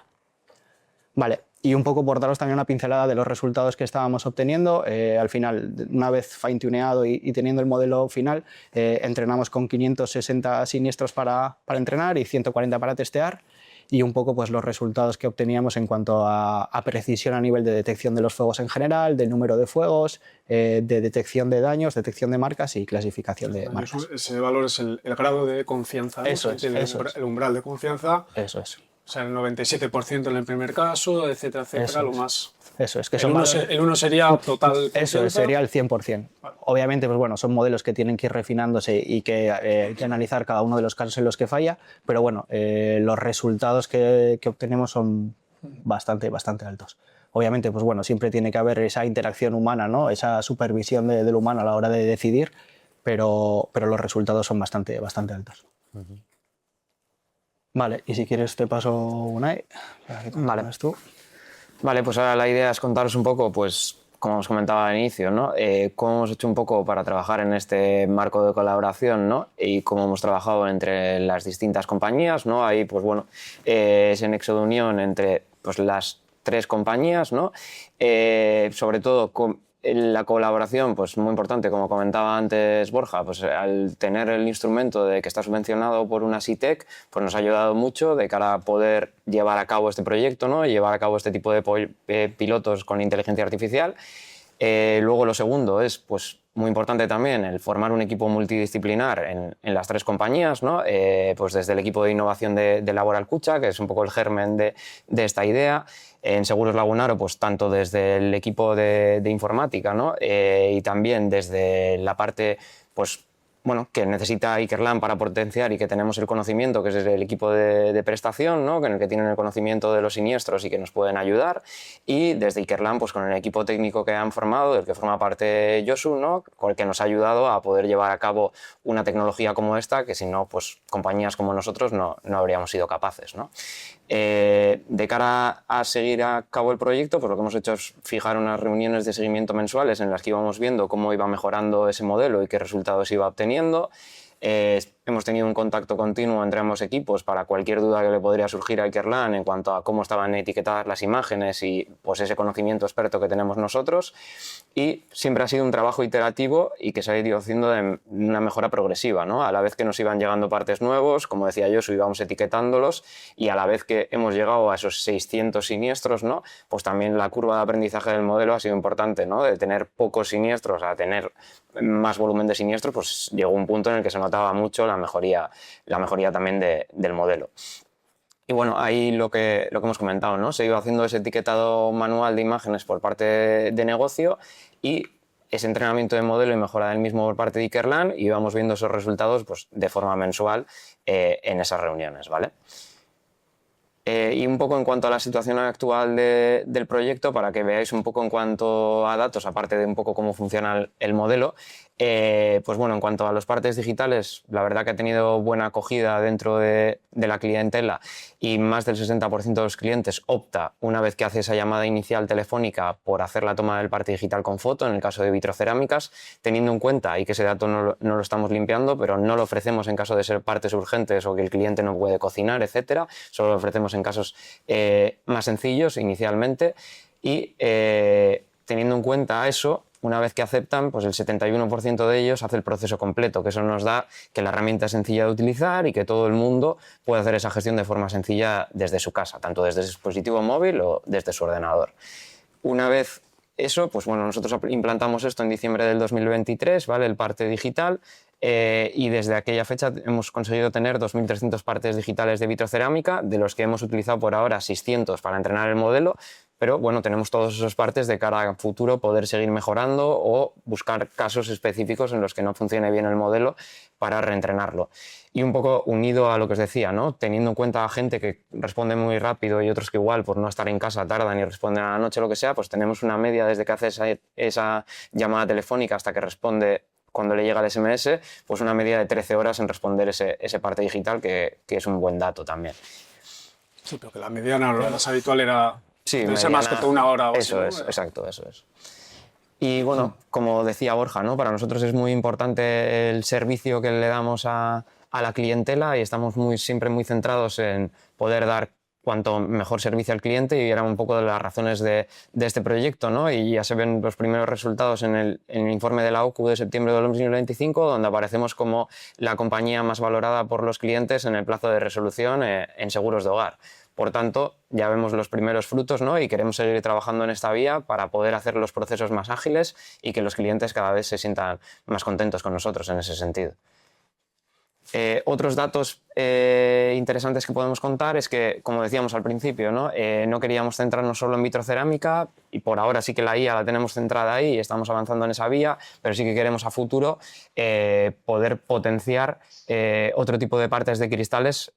Vale, y un poco por daros también una pincelada de los resultados que estábamos obteniendo. Al final, una vez fine-tuneado y teniendo el modelo final, entrenamos con 560 siniestros para entrenar y 140 para testear. Y un poco pues, los resultados que obteníamos en cuanto a precisión a nivel de detección de los fuegos en general, del número de fuegos, de detección de daños, detección de marcas y clasificación de marcas. Ese valor es el grado de confianza, ¿no? Eso es, El umbral de confianza. Eso es. O sea, el 97% en el primer caso, etcétera, etcétera, lo más... Eso es. Que el 1 sería total confianza. Eso sería el 100%. Vale. Obviamente, pues bueno, son modelos que tienen que ir refinándose y que hay que analizar cada uno de los casos en los que falla, pero bueno, los resultados que obtenemos son bastante altos. Obviamente, pues bueno, siempre tiene que haber esa interacción humana, ¿no? Esa supervisión del humano a la hora de decidir, pero los resultados son bastante altos. Vale, y si quieres te paso Unai. Vale. Tú. Vale, pues ahora la idea es contaros un poco, pues, como os comentaba al inicio, ¿no? Cómo hemos hecho un poco para trabajar en este marco de colaboración, ¿no? Y cómo hemos trabajado entre las distintas compañías, ¿no? Ahí, pues bueno, ese nexo de unión entre pues, las 3 compañías, ¿no? Sobre todo la colaboración, pues muy importante, como comentaba antes Borja, pues al tener el instrumento de que está subvencionado por una SITEC, pues nos ha ayudado mucho de cara a poder llevar a cabo este proyecto, ¿no? Y llevar a cabo este tipo de pilotos con inteligencia artificial. Luego lo segundo es, pues, muy importante también el formar un equipo multidisciplinar en las 3 compañías, ¿no? Pues desde el equipo de innovación de Laboral Cucha, que es un poco el germen de esta idea. En Seguros Lagunaro, pues tanto desde el equipo de informática, ¿no? Y también desde la parte, pues, bueno, que necesita Ikerlan para potenciar y que tenemos el conocimiento, que es el equipo de prestación, ¿no? En el que tienen el conocimiento de los siniestros y que nos pueden ayudar. Y desde Ikerlan, pues con el equipo técnico que han formado, del que forma parte Josu, ¿no? Con el que nos ha ayudado a poder llevar a cabo una tecnología como esta, que si no, pues compañías como nosotros no habríamos sido capaces, ¿no? De cara a seguir a cabo el proyecto, pues lo que hemos hecho es fijar unas reuniones de seguimiento mensuales en las que íbamos viendo cómo iba mejorando ese modelo y qué resultados iba obteniendo. Hemos tenido un contacto continuo entre ambos equipos para cualquier duda que le podría surgir a Ikerlan en cuanto a cómo estaban etiquetadas las imágenes y pues ese conocimiento experto que tenemos nosotros. Y siempre ha sido un trabajo iterativo y que se ha ido haciendo de una mejora progresiva, ¿no? A la vez que nos iban llegando partes nuevos, como decía yo, íbamos etiquetándolos, y a la vez que hemos llegado a esos 600 siniestros, ¿no? Pues también la curva de aprendizaje del modelo ha sido importante, ¿no? De tener pocos siniestros a tener más volumen de siniestros, pues llegó un punto en el que se notaba mucho la mejoría también del modelo. Y bueno, ahí lo que hemos comentado, ¿no? Se iba haciendo ese etiquetado manual de imágenes por parte de negocio y ese entrenamiento de modelo y mejora del mismo por parte de Ikerlan y vamos viendo esos resultados pues, de forma mensual en esas reuniones, ¿vale? Y un poco en cuanto a la situación actual del proyecto, para que veáis un poco en cuanto a datos, aparte de un poco cómo funciona el modelo, pues bueno, en cuanto a las partes digitales, la verdad que ha tenido buena acogida dentro de la clientela y más del 60% de los clientes opta, una vez que hace esa llamada inicial telefónica, por hacer la toma del parte digital con foto, en el caso de vitrocerámicas, teniendo en cuenta, y que ese dato no lo estamos limpiando, pero no lo ofrecemos en caso de ser partes urgentes o que el cliente no puede cocinar, etcétera, solo lo ofrecemos en casos más sencillos inicialmente y teniendo en cuenta eso, una vez que aceptan, pues el 71% de ellos hace el proceso completo, que eso nos da que la herramienta es sencilla de utilizar y que todo el mundo puede hacer esa gestión de forma sencilla desde su casa, tanto desde su dispositivo móvil o desde su ordenador. Una vez eso, pues bueno, nosotros implantamos esto en diciembre del 2023, ¿vale? El parte digital, y desde aquella fecha hemos conseguido tener 2.300 partes digitales de vitrocerámica, de los que hemos utilizado por ahora 600 para entrenar el modelo, pero bueno, tenemos todos esos partes de cara a futuro poder seguir mejorando o buscar casos específicos en los que no funcione bien el modelo para reentrenarlo. Y un poco unido a lo que os decía, ¿no? Teniendo en cuenta a gente que responde muy rápido y otros que igual por no estar en casa tardan y responden a la noche, lo que sea, pues tenemos una media desde que hace esa llamada telefónica hasta que responde cuando le llega el SMS, pues una media de 13 horas en responder ese parte digital, que es un buen dato también. Sí, pero que la mediana, lo más habitual era... Sí, debe ser mediana, más que toda una hora o eso así, es, ¿no? exacto, eso es. Y bueno, como decía Borja, ¿no? Para nosotros es muy importante el servicio que le damos a la clientela y estamos siempre muy centrados en poder dar cuanto mejor servicio al cliente, y era un poco de las razones de este proyecto, ¿no? Y ya se ven los primeros resultados en el informe de la OCU de septiembre de 2025, donde aparecemos como la compañía más valorada por los clientes en el plazo de resolución en seguros de hogar. Por tanto, ya vemos los primeros frutos, ¿no? Y queremos seguir trabajando en esta vía para poder hacer los procesos más ágiles y que los clientes cada vez se sientan más contentos con nosotros en ese sentido. Otros datos interesantes que podemos contar es que, como decíamos al principio, ¿no? No queríamos centrarnos solo en vitrocerámica, y por ahora sí que la IA la tenemos centrada ahí y estamos avanzando en esa vía, pero sí que queremos a futuro poder potenciar otro tipo de partes de cristales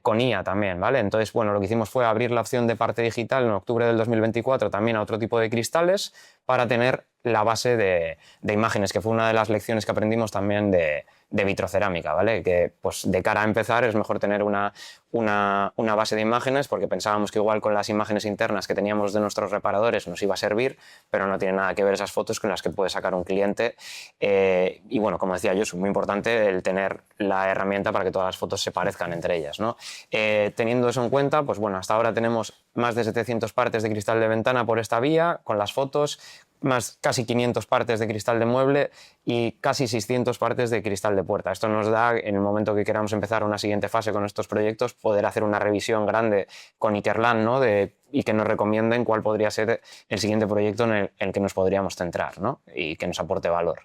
con IA también, ¿vale? Entonces, bueno, lo que hicimos fue abrir la opción de parte digital en octubre del 2024 también a otro tipo de cristales para tener la base de imágenes, que fue una de las lecciones que aprendimos también de vitrocerámica, ¿vale? Que pues de cara a empezar es mejor tener una base de imágenes, porque pensábamos que igual con las imágenes internas que teníamos de nuestros reparadores nos iba a servir, pero no tiene nada que ver esas fotos con las que puede sacar un cliente. Y bueno, como decía yo, es muy importante el tener la herramienta para que todas las fotos se parezcan entre ellas, ¿no? Teniendo eso en cuenta, pues bueno, hasta ahora tenemos más de 700 partes de cristal de ventana por esta vía, con las fotos, más casi 500 partes de cristal de mueble y casi 600 partes de cristal de puerta. Esto nos da, en el momento que queramos empezar una siguiente fase con estos proyectos, poder hacer una revisión grande con Ikerlan, ¿no? Y que nos recomienden cuál podría ser el siguiente proyecto en el que nos podríamos centrar, ¿no? Y que nos aporte valor.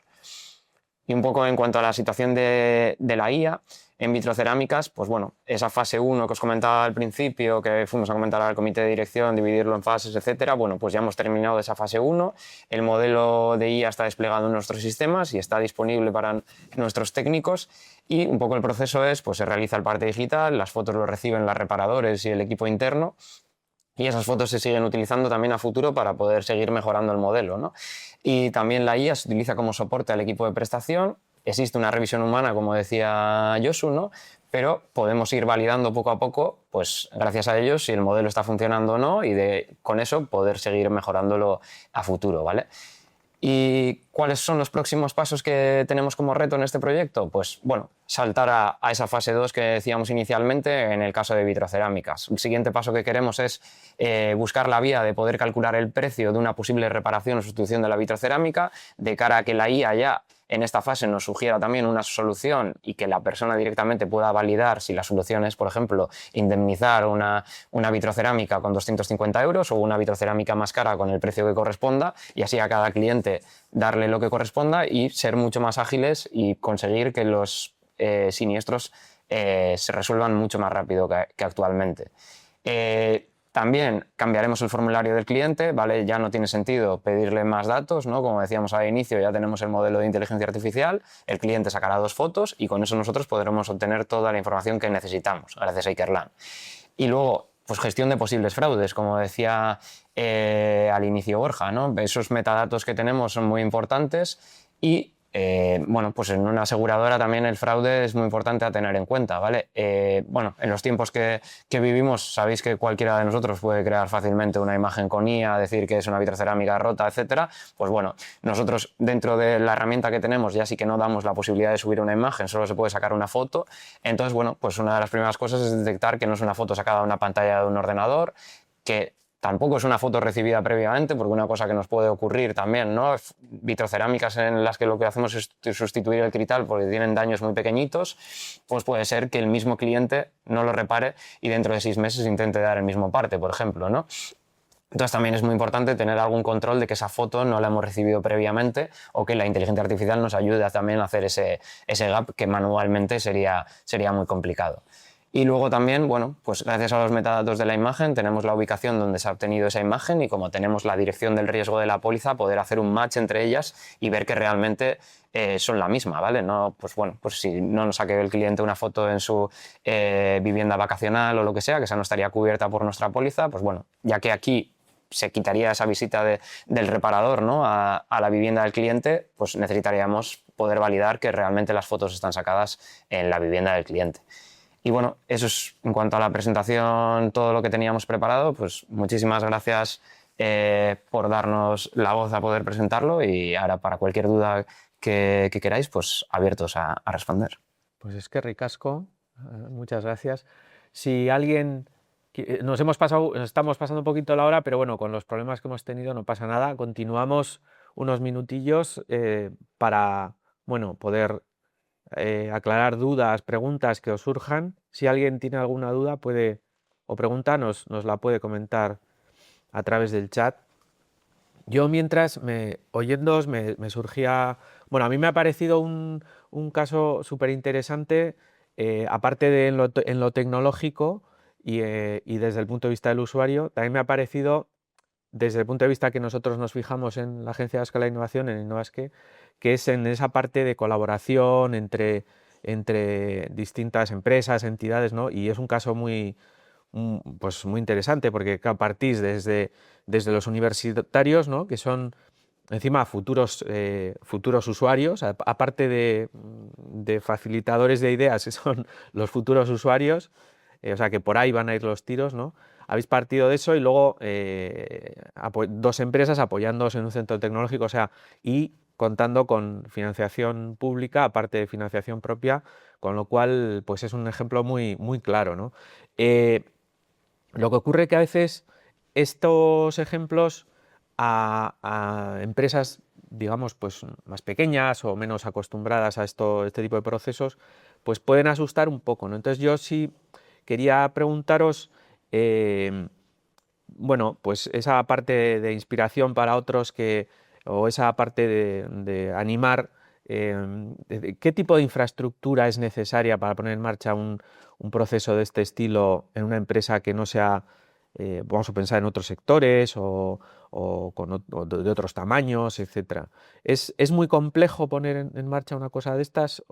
Y un poco en cuanto a la situación de la IA en vitrocerámicas, pues bueno, esa fase 1 que os comentaba al principio, que fuimos a comentar al comité de dirección, dividirlo en fases, etcétera, bueno, pues ya hemos terminado esa fase 1, el modelo de IA está desplegado en nuestros sistemas y está disponible para nuestros técnicos, y un poco el proceso es, pues se realiza el parte digital, las fotos lo reciben los reparadores y el equipo interno, y esas fotos se siguen utilizando también a futuro para poder seguir mejorando el modelo, ¿no? Y también la IA se utiliza como soporte al equipo de prestación. Existe una revisión humana, como decía Josu, ¿no? Pero podemos ir validando poco a poco, pues gracias a ellos, si el modelo está funcionando o no, y con eso poder seguir mejorándolo a futuro, ¿vale? ¿Y cuáles son los próximos pasos que tenemos como reto en este proyecto? Pues bueno, saltar a esa fase 2 que decíamos inicialmente en el caso de vitrocerámicas. El siguiente paso que queremos es buscar la vía de poder calcular el precio de una posible reparación o sustitución de la vitrocerámica, de cara a que la IA ya en esta fase nos sugiera también una solución y que la persona directamente pueda validar si la solución es, por ejemplo, indemnizar una vitrocerámica con 250 euros o una vitrocerámica más cara con el precio que corresponda, y así a cada cliente darle lo que corresponda y ser mucho más ágiles y conseguir que los siniestros se resuelvan mucho más rápido que actualmente. También cambiaremos el formulario del cliente, ¿vale? Ya no tiene sentido pedirle más datos, ¿no? Como decíamos al inicio, ya tenemos el modelo de inteligencia artificial, el cliente sacará 2 fotos y con eso nosotros podremos obtener toda la información que necesitamos, gracias a Ikerlan. Y luego, pues gestión de posibles fraudes, como decía al inicio Borja, ¿no? Esos metadatos que tenemos son muy importantes y bueno, pues en una aseguradora también el fraude es muy importante a tener en cuenta, ¿vale? Bueno, en los tiempos que vivimos sabéis que cualquiera de nosotros puede crear fácilmente una imagen con IA, decir que es una vitrocerámica rota, etcétera. Pues bueno, nosotros dentro de la herramienta que tenemos ya sí que no damos la posibilidad de subir una imagen, solo se puede sacar una foto. Entonces, bueno, pues una de las primeras cosas es detectar que no es una foto sacada de una pantalla de un ordenador, que tampoco es una foto recibida previamente, porque una cosa que nos puede ocurrir también, ¿no? Vitrocerámicas en las que lo que hacemos es sustituir el cristal porque tienen daños muy pequeñitos, pues puede ser que el mismo cliente no lo repare y dentro de 6 meses intente dar el mismo parte, por ejemplo, ¿no? Entonces también es muy importante tener algún control de que esa foto no la hemos recibido previamente o que la inteligencia artificial nos ayude también a hacer ese gap que manualmente sería muy complicado. Y luego también, bueno, pues gracias a los metadatos de la imagen tenemos la ubicación donde se ha obtenido esa imagen y como tenemos la dirección del riesgo de la póliza, poder hacer un match entre ellas y ver que realmente son la misma, ¿vale? No, pues bueno, pues si no nos saque el cliente una foto en su vivienda vacacional o lo que sea, que esa no estaría cubierta por nuestra póliza, pues bueno, ya que aquí se quitaría esa visita del reparador, ¿no? a la vivienda del cliente, pues necesitaríamos poder validar que realmente las fotos están sacadas en la vivienda del cliente. Y bueno, eso es en cuanto a la presentación, todo lo que teníamos preparado. Pues muchísimas gracias por darnos la voz a poder presentarlo y ahora para cualquier duda que queráis, pues abiertos a responder. Pues es que ricasco, muchas gracias. Si alguien, nos estamos pasando un poquito la hora, pero bueno, con los problemas que hemos tenido no pasa nada. Continuamos unos minutillos para, bueno, poder aclarar dudas, preguntas que os surjan. Si alguien tiene alguna duda o pregunta, nos la puede comentar a través del chat. Yo mientras, oyéndoos, me surgía... Bueno, a mí me ha parecido un caso súper interesante, aparte de en lo tecnológico y desde el punto de vista del usuario, también me ha parecido, desde el punto de vista que nosotros nos fijamos en la Agencia Vasca de la Innovación, en Innovasque, que es en esa parte de colaboración entre distintas empresas, entidades, ¿no? Y es un caso pues muy interesante porque partís desde los universitarios, ¿no? Que son encima futuros usuarios, aparte de facilitadores de ideas, que son los futuros usuarios, o sea que por ahí van a ir los tiros, ¿no? Habéis partido de eso y luego 2 empresas apoyándose en un centro tecnológico, o sea, y contando con financiación pública, aparte de financiación propia, con lo cual pues es un ejemplo muy claro, ¿no? Lo que ocurre es que a veces estos ejemplos a empresas, digamos, pues más pequeñas o menos acostumbradas a este tipo de procesos, pues pueden asustar un poco, ¿no? Entonces yo sí quería preguntaros, bueno, pues esa parte de inspiración para otros o esa parte de animar, ¿qué tipo de infraestructura es necesaria para poner en marcha un proceso de este estilo en una empresa que no sea, vamos a pensar en otros sectores o de otros tamaños, etcétera? ¿Es muy complejo poner en marcha una cosa de estas,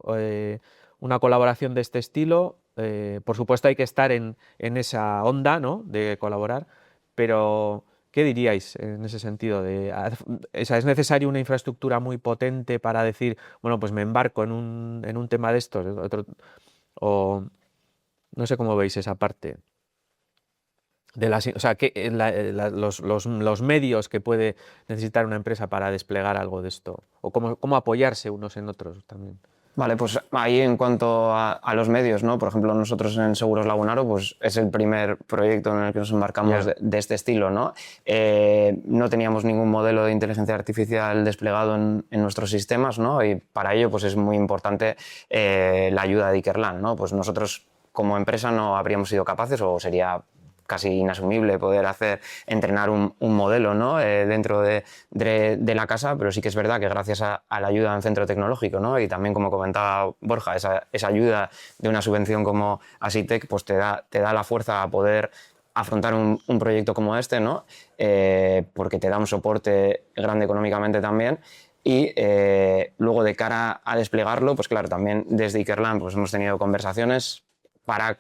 una colaboración de este estilo? Por supuesto hay que estar en esa onda, ¿no?, de colaborar, pero ¿qué diríais en ese sentido? ¿Es necesaria una infraestructura muy potente para decir, bueno, pues me embarco en un tema de estos? O no sé cómo veis esa parte. O sea, los medios que puede necesitar una empresa para desplegar algo de esto. O cómo apoyarse unos en otros también. Vale, pues ahí en cuanto a los medios, ¿no? Por ejemplo, nosotros en Seguros Lagunaro, pues es el primer proyecto en el que nos embarcamos de este estilo, ¿no? No teníamos ningún modelo de inteligencia artificial desplegado en nuestros sistemas, ¿no? Y para ello, pues es muy importante la ayuda de Ikerlan, ¿no? Pues nosotros como empresa no habríamos sido capaces o sería casi inasumible poder entrenar un modelo, ¿no? Dentro de la casa, pero sí que es verdad que gracias a la ayuda de un centro tecnológico, ¿no? Y también, como comentaba Borja, esa ayuda de una subvención como Asitec, pues te da la fuerza a poder afrontar un proyecto como este, ¿no? Porque te da un soporte grande económicamente también. Y luego de cara a desplegarlo, pues claro, también desde Ikerlan pues hemos tenido conversaciones para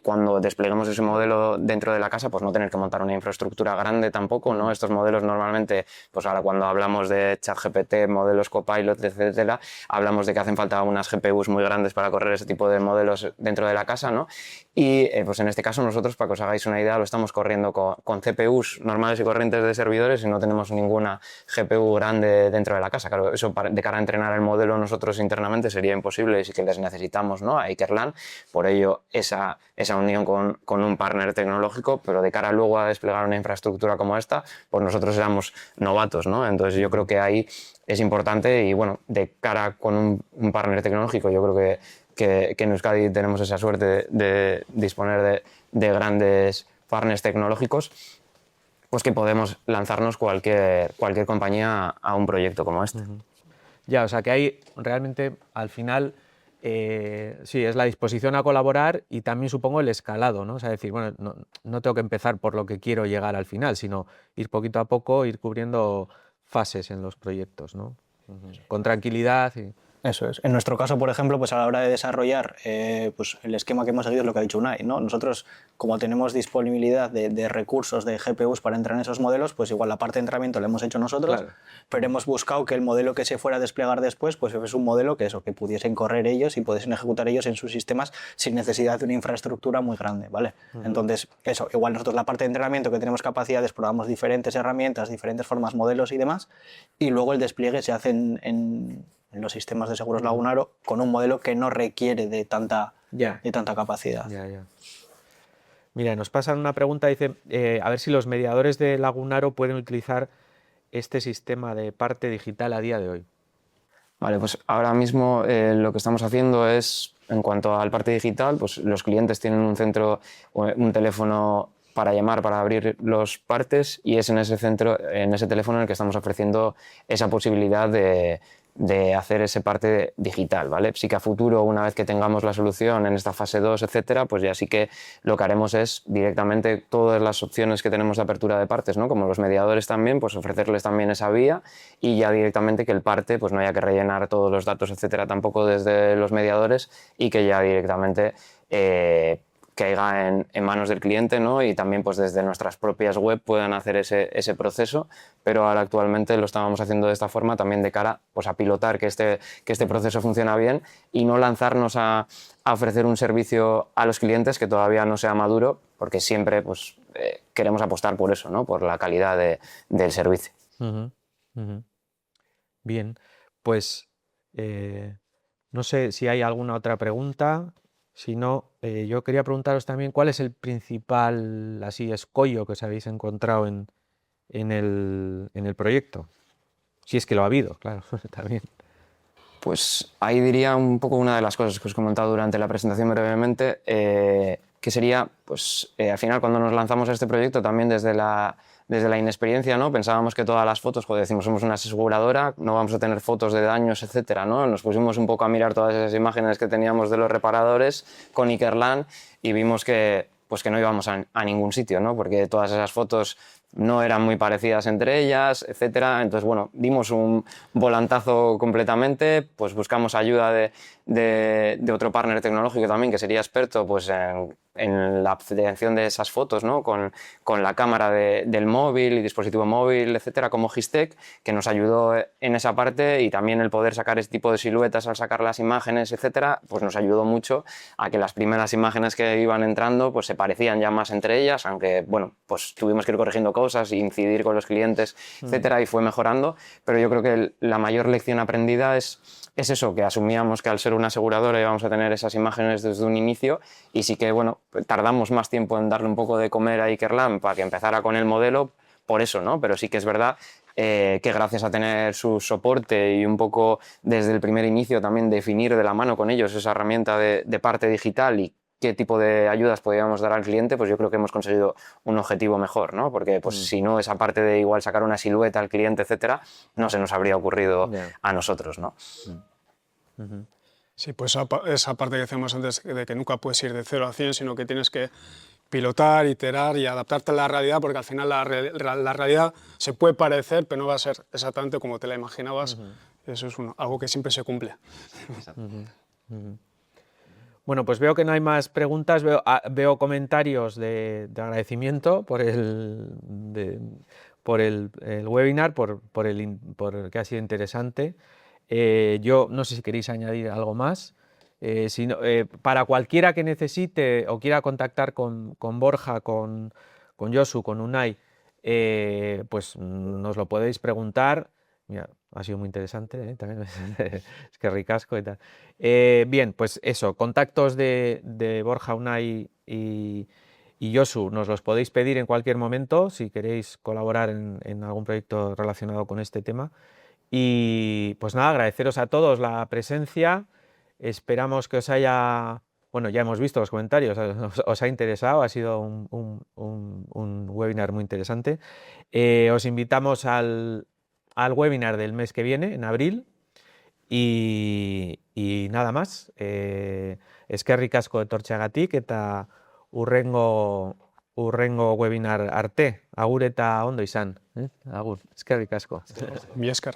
cuando despleguemos ese modelo dentro de la casa, pues no tener que montar una infraestructura grande tampoco, ¿no? Estos modelos normalmente, pues ahora cuando hablamos de ChatGPT, modelos Copilot, etcétera, hablamos de que hacen falta unas GPUs muy grandes para correr ese tipo de modelos dentro de la casa, ¿no? Y pues en este caso nosotros, para que os hagáis una idea, lo estamos corriendo con CPUs normales y corrientes de servidores y no tenemos ninguna GPU grande dentro de la casa. Claro, eso de cara a entrenar el modelo nosotros internamente sería imposible y sí que les necesitamos, ¿no? A Ikerlan, por ello esa unión con un partner tecnológico, pero de cara luego a desplegar una infraestructura como esta, pues nosotros éramos novatos, ¿no? Entonces yo creo que ahí es importante y bueno, de cara con un partner tecnológico, yo creo que en Euskadi tenemos esa suerte de disponer de grandes partners tecnológicos, pues que podemos lanzarnos cualquier compañía a un proyecto como este. Ya, o sea que hay realmente al final sí, es la disposición a colaborar y también supongo el escalado, ¿no? O sea, decir, bueno, no tengo que empezar por lo que quiero llegar al final, sino ir poquito a poco, ir cubriendo fases en los proyectos, ¿no? Con tranquilidad y... Eso es. En nuestro caso, por ejemplo, pues a la hora de desarrollar, pues el esquema que hemos seguido es lo que ha dicho Unai, ¿no? Nosotros, como tenemos disponibilidad de recursos, de GPUs para entrenar esos modelos, pues igual la parte de entrenamiento la hemos hecho nosotros, Claro. pero hemos buscado que el modelo que se fuera a desplegar después, pues es un modelo que pudiesen correr ellos y pudiesen ejecutar ellos en sus sistemas sin necesidad de una infraestructura muy grande, ¿vale? Entonces, eso, igual nosotros la parte de entrenamiento que tenemos capacidades, probamos diferentes herramientas, diferentes formas, modelos y demás, y luego el despliegue se hace en los sistemas de seguros Lagunaro con un modelo que no requiere de tanta capacidad. Ya. Mira, nos pasan una pregunta, dice, a ver si los mediadores de Lagunaro pueden utilizar este sistema de parte digital a día de hoy. Vale, pues ahora mismo lo que estamos haciendo es, en cuanto al parte digital, pues los clientes tienen un centro, un teléfono para llamar, para abrir los partes y es en ese teléfono en el que estamos ofreciendo esa posibilidad de hacer ese parte digital, ¿vale? Sí que a futuro, una vez que tengamos la solución en esta fase 2, etcétera, pues ya sí que lo que haremos es directamente todas las opciones que tenemos de apertura de partes, ¿no? Como los mediadores también, pues ofrecerles también esa vía y ya directamente que el parte pues no haya que rellenar todos los datos, etcétera, tampoco desde los mediadores y que ya directamente caiga en manos del cliente, ¿no? Y también pues desde nuestras propias web puedan hacer ese proceso, pero ahora actualmente lo estábamos haciendo de esta forma también de cara pues, a pilotar que este proceso funciona bien y no lanzarnos a ofrecer un servicio a los clientes que todavía no sea maduro, porque siempre pues, queremos apostar por eso, ¿no? Por la calidad del servicio. Bien, pues no sé si hay alguna otra pregunta. Si no, yo quería preguntaros también cuál es el principal escollo que os habéis encontrado en el proyecto. Si es que lo ha habido, claro, también. Pues ahí diría un poco una de las cosas que os he comentado durante la presentación brevemente, que sería, pues al final cuando nos lanzamos a este proyecto también desde la inexperiencia, ¿no? Pensábamos que todas las fotos, joder, decimos somos una aseguradora, no vamos a tener fotos de daños, etcétera, ¿no? Nos pusimos un poco a mirar todas esas imágenes que teníamos de los reparadores con Ikerlan y vimos que no íbamos a ningún sitio, ¿no? Porque todas esas fotos no eran muy parecidas entre ellas, etcétera. Entonces, bueno, dimos un volantazo completamente, pues buscamos ayuda de otro partner tecnológico también que sería experto pues, en la obtención de esas fotos, ¿no? con la cámara del móvil y dispositivo móvil, etcétera, como Gistec, que nos ayudó en esa parte y también el poder sacar este tipo de siluetas al sacar las imágenes, etcétera, pues nos ayudó mucho a que las primeras imágenes que iban entrando pues se parecían ya más entre ellas, aunque bueno, pues tuvimos que ir corrigiendo cosas e incidir con los clientes, etcétera, y fue mejorando, pero yo creo que la mayor lección aprendida es eso, que asumíamos que al ser una aseguradora íbamos a tener esas imágenes desde un inicio y sí que, bueno, tardamos más tiempo en darle un poco de comer a Ikerlan para que empezara con el modelo, por eso, ¿no? Pero sí que es verdad que gracias a tener su soporte y un poco desde el primer inicio también definir de la mano con ellos esa herramienta de parte digital y qué tipo de ayudas podíamos dar al cliente, pues yo creo que hemos conseguido un objetivo mejor, ¿no? Porque pues si no, esa parte de igual sacar una silueta al cliente, etcétera, no se nos habría ocurrido a nosotros, ¿no? Sí, pues esa parte que decíamos antes de que nunca puedes ir de 0 a 100, sino que tienes que pilotar, iterar y adaptarte a la realidad, porque al final la realidad se puede parecer, pero no va a ser exactamente como te la imaginabas. Eso es algo que siempre se cumple. Bueno, pues veo que no hay más preguntas, veo comentarios de agradecimiento por el webinar, por que ha sido interesante. Yo no sé si queréis añadir algo más. Para cualquiera que necesite o quiera contactar con Borja, con Josu, con Unai, pues nos lo podéis preguntar. Mira, ha sido muy interesante, también es que ricasco y tal. Bien, pues eso, contactos de Borja, Unai y Josu, nos los podéis pedir en cualquier momento si queréis colaborar en algún proyecto relacionado con este tema. Y pues nada, agradeceros a todos la presencia. Esperamos que os haya, bueno, ya hemos visto los comentarios, os ha interesado, ha sido un webinar muy interesante. Os invitamos al webinar del mes que viene, en abril, y nada más. Eskerrik asko etortzeagatik eta hurrengo webinar arte. Agur eta ondo izan. Agur, eskerrik asko. Mi Oscar.